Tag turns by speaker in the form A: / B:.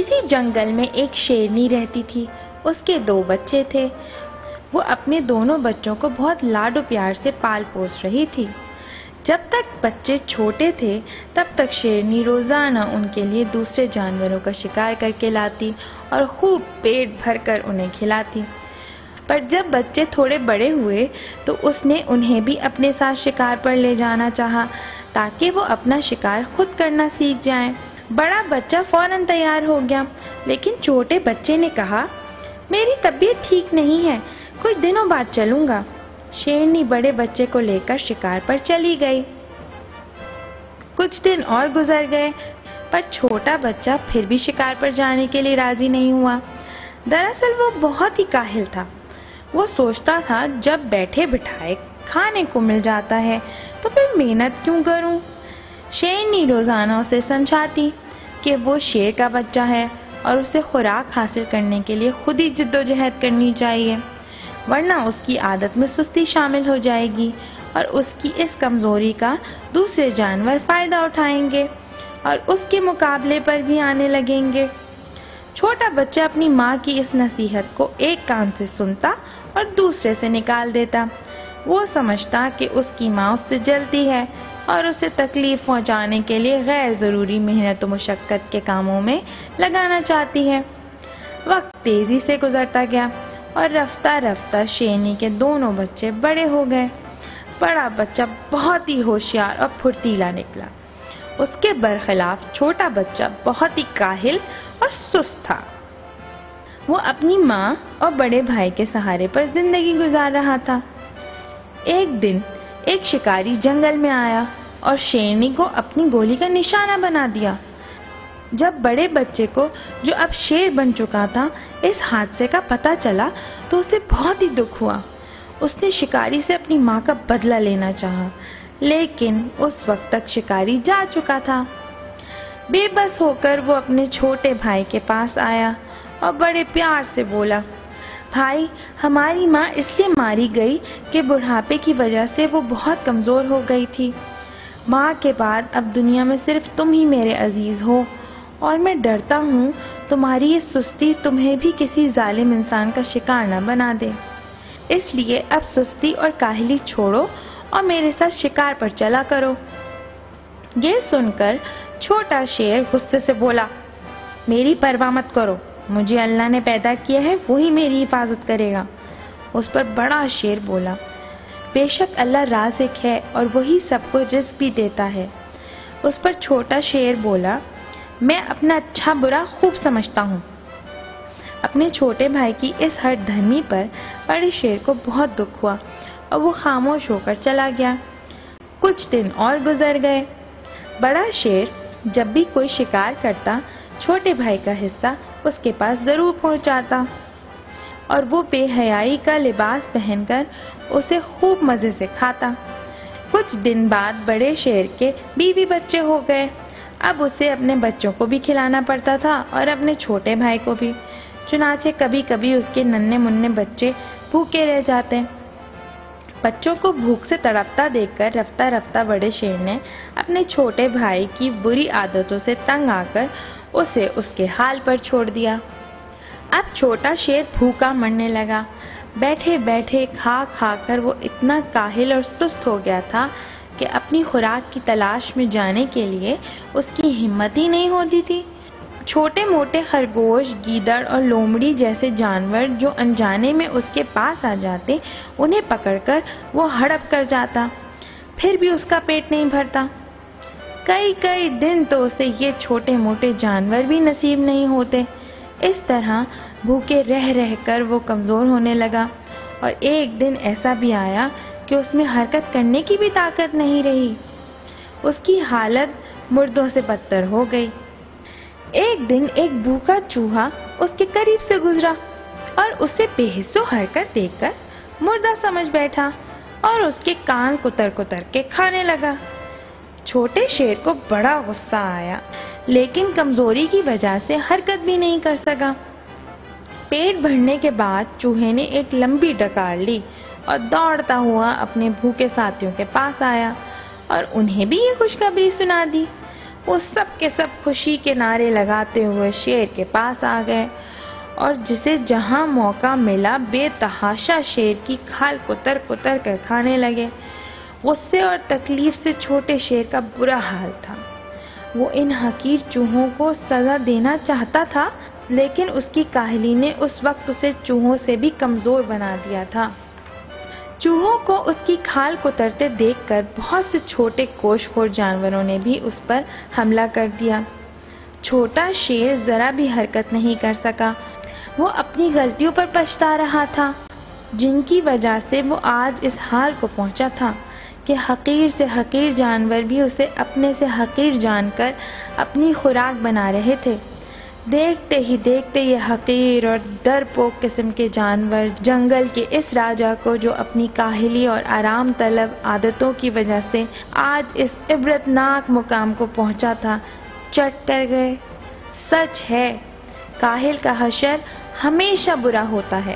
A: اسی جنگل میں ایک شیرنی رہتی تھی. اس کے 2 بچے تھے. وہ اپنے دونوں بچوں کو بہت لاڈ و پیار سے پال پوس رہی تھی. جب تک بچے چھوٹے تھے تب تک شیرنی روزانہ ان کے لیے دوسرے جانوروں کا شکار کر کے لاتی اور خوب پیٹ بھر کر انہیں کھلاتی. پر جب بچے تھوڑے بڑے ہوئے تو اس نے انہیں بھی اپنے ساتھ شکار پر لے جانا چاہا تاکہ وہ اپنا شکار خود کرنا سیکھ جائیں. بڑا بچہ فوراً تیار ہو گیا، لیکن چھوٹے بچے نے کہا میری طبیعت ٹھیک نہیں ہے، کچھ دنوں بعد چلوں گا. شیرنی بڑے بچے کو لے کر شکار پر چلی گئی. کچھ دن اور گزر گئے پر چھوٹا بچہ پھر بھی شکار پر جانے کے لیے راضی نہیں ہوا. دراصل وہ بہت ہی کاہل تھا. وہ سوچتا تھا جب بیٹھے بٹھائے کھانے کو مل جاتا ہے تو پھر محنت کیوں کروں. شیرنی روزانہ اسے سمجھاتی کہ وہ شیر کا بچہ ہے اور اسے خوراک حاصل کرنے کے لیے خود ہی جد و جہد کرنی چاہیے، ورنہ اس کی عادت میں سستی شامل ہو جائے گی اور اس کی اس کمزوری کا دوسرے جانور فائدہ اٹھائیں گے اور اس کے مقابلے پر بھی آنے لگیں گے. چھوٹا بچہ اپنی ماں کی اس نصیحت کو ایک کان سے سنتا اور دوسرے سے نکال دیتا. وہ سمجھتا کہ اس کی ماں اس سے جلتی ہے اور اسے تکلیف پہنچانے کے لیے غیر ضروری محنت و مشقت کے کاموں میں لگانا چاہتی ہے. وقت تیزی سے گزرتا گیا اور رفتہ رفتہ شیرنی کے دونوں بچے بڑے ہو گئے. بڑا بچہ بہت ہی ہوشیار اور پھرتیلا نکلا. اس کے برخلاف چھوٹا بچہ بہت ہی کاہل اور سست تھا. وہ اپنی ماں اور بڑے بھائی کے سہارے پر زندگی گزار رہا تھا. ایک دن ایک شکاری جنگل میں آیا اور شیرنی کو اپنی گولی کا نشانہ بنا دیا. جب بڑے بچے کو، جو اب شیر بن چکا تھا، اس حادثے کا پتہ چلا تو اسے بہت ہی دکھ ہوا. اس نے شکاری سے اپنی ماں کا بدلہ لینا چاہا، لیکن اس وقت تک شکاری جا چکا تھا. بے بس ہو کر وہ اپنے چھوٹے بھائی کے پاس آیا اور بڑے پیار سے بولا، بھائی، ہماری ماں اس لیے ماری گئی کہ بڑھاپے کی وجہ سے وہ بہت کمزور ہو گئی تھی. ماں کے بعد اب دنیا میں صرف تم ہی میرے عزیز ہو اور میں ڈرتا ہوں تمہاری یہ سستی تمہیں بھی کسی ظالم انسان کا شکار نہ بنا دے. اس لیے اب سستی اور کاہلی چھوڑو اور میرے ساتھ شکار پر چلا کرو. یہ سن کر چھوٹا شیر غصے سے بولا، میری پرواہ مت کرو، مجھے اللہ نے پیدا کیا ہے، وہی میری حفاظت کرے گا. اس پر بڑا شیر بولا، بے شک اللہ رازق ہے اور وہی سب کو رزق بھی دیتا ہے. اس پر چھوٹا شیر بولا، میں اپنا اچھا برا خوب سمجھتا ہوں. اپنے چھوٹے بھائی کی اس ہٹ دھرمی پر بڑے شیر کو بہت دکھ ہوا اور وہ خاموش ہو کر چلا گیا. کچھ دن اور گزر گئے. بڑا شیر جب بھی کوئی شکار کرتا چھوٹے بھائی کا حصہ اس کے پاس ضرور پہنچاتا اور وہ بے حیائی کا لباس پہن کر اسے خوب مزے سے کھاتا. کچھ دن بعد بڑے شیر کے بیوی بچے ہو گئے. اب اسے اپنے بچوں کو بھی کھلانا پڑتا تھا اور اپنے چھوٹے بھائی کو بھی. چنانچہ کبھی کبھی اس کے ننھے منھے بچے بھوکے رہ جاتے. بچوں کو بھوک سے تڑپتا دیکھ کر رفتہ رفتہ بڑے شیر نے اپنے چھوٹے بھائی کی بری عادتوں سے تنگ آ کر اسے اس کے حال پر چھوڑ دیا. اب چھوٹا شیر بھوکا مرنے لگا. بیٹھے بیٹھے کھا کھا کر وہ اتنا کاہل اور سست ہو گیا تھا کہ اپنی خوراک کی تلاش میں جانے کے لیے اس کی ہمت ہی نہیں ہوتی تھی. چھوٹے موٹے خرگوش، گیدڑ اور لومڑی جیسے جانور جو انجانے میں اس کے پاس آ جاتے، انہیں پکڑ کر وہ ہڑپ کر جاتا. پھر بھی اس کا پیٹ نہیں بھرتا. کئی دن تو اسے یہ چھوٹے موٹے جانور بھی نصیب نہیں ہوتے. اس طرح بھوکے رہ رہ کر وہ کمزور ہونے لگا اور ایک دن ایسا بھی آیا کہ اس میں حرکت کرنے کی بھی طاقت نہیں رہی. اس کی حالت مردوں سے بدتر ہو گئی. ایک دن ایک بھوکا چوہا اس کے قریب سے گزرا اور اسے بے حس و حرکت دیکھ کر مردہ سمجھ بیٹھا اور اس کے کان کتر کتر کے کھانے لگا. چھوٹے شیر کو بڑا غصہ آیا، لیکن کمزوری کی وجہ سے حرکت بھی نہیں کر سکا. پیٹ بھرنے کے بعد چوہے نے ایک لمبی ڈکار لی اور دوڑتا ہوا اپنے بھوکے ساتھیوں کے پاس آیا اور انہیں بھی یہ خوشخبری سنا دی. وہ سب کے سب خوشی کے نعرے لگاتے ہوئے شیر کے پاس آ گئے اور جسے جہاں موقع ملا بے تحاشا شیر کی کھال کتر کتر کر کھانے لگے۔ غصے اور تکلیف سے چھوٹے شیر کا برا حال تھا۔ وہ ان حقیر چوہوں کو سزا دینا چاہتا تھا، لیکن اس کی کاہلی نے اس وقت اسے چوہوں سے بھی کمزور بنا دیا تھا۔ چوہوں کو اس کی کھال کترتے دیکھ کر بہت سے چھوٹے گوشت خور جانوروں نے بھی اس پر حملہ کر دیا۔ چھوٹا شیر ذرا بھی حرکت نہیں کر سکا۔ وہ اپنی غلطیوں پر پچھتا رہا تھا، جن کی وجہ سے وہ آج اس حال کو پہنچا تھا کہ حقیر سے حقیر جانور بھی اسے اپنے سے حقیر جان کر اپنی خوراک بنا رہے تھے۔ دیکھتے ہی دیکھتے یہ حقیر اور ڈرپوک قسم کے جانور جنگل کے اس راجا کو، جو اپنی کاہلی اور آرام طلب عادتوں کی وجہ سے آج اس عبرتناک مقام کو پہنچا تھا، چٹ کر گئے۔ سچ ہے، کاہل کا حشر ہمیشہ برا ہوتا ہے۔